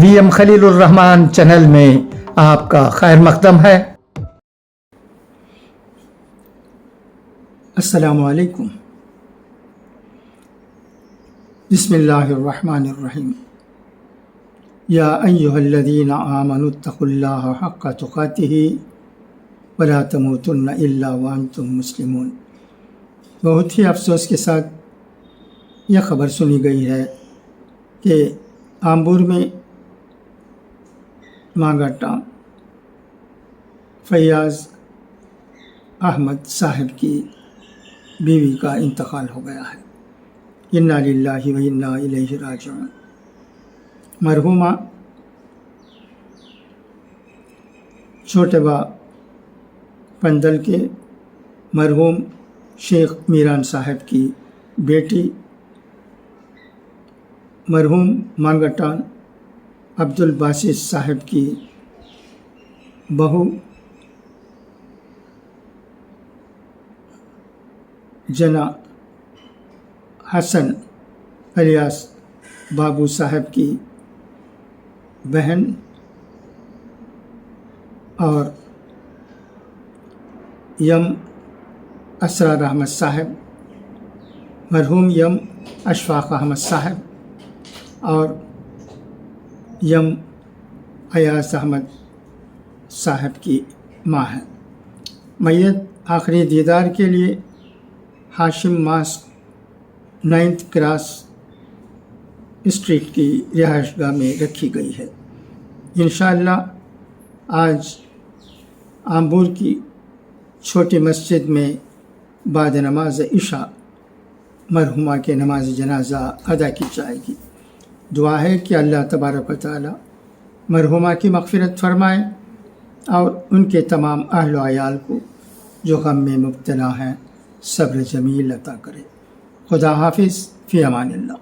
VM خلیل الرحمان channel میں آپ کا خیر مقدم ہے۔ السلام علیکم۔ بسم اللہ الرحمن الرحیم۔ یا ایہا الذین آمنوا اتقوا اللہ حق تقاتہ ولا تموتن الا وانتم مسلمون۔ بہت ہی افسوس کے ساتھ یہ خبر سنی گئی ہے کہ آمبور میں مانگاٹا فیاض احمد صاحب کی بیوی کا انتقال ہو گیا ہے۔ انا للہ و انا الیہ راجعون۔ مرحومہ چھوٹے با پندل کے مرحوم شیخ میران صاحب کی بیٹی، مرحوم مانگاٹان عبد الباسط صاحب کی بہو، جنا حسن الیاس بابو صاحب کی بہن، اور یم اسرار احمد صاحب، مرحوم یم اشفاق احمد صاحب اور یم ایاز احمد صاحب کی ماں ہے۔ میت آخری دیدار کے لیے ہاشم ماسک 9 کراس اسٹریٹ کی رہائش گاہ میں رکھی گئی ہے۔ انشاءاللہ آج آمبور کی چھوٹی مسجد میں بعد نماز عشاء مرحومہ کے نماز جنازہ ادا کی جائے گی۔ دعا ہے کہ اللہ تبارک و تعالی مرحومہ کی مغفرت فرمائے اور ان کے تمام اہل و عیال کو جو غم میں مبتلا ہیں صبر جمیل عطا کرے۔ خدا حافظ، فی امان اللہ۔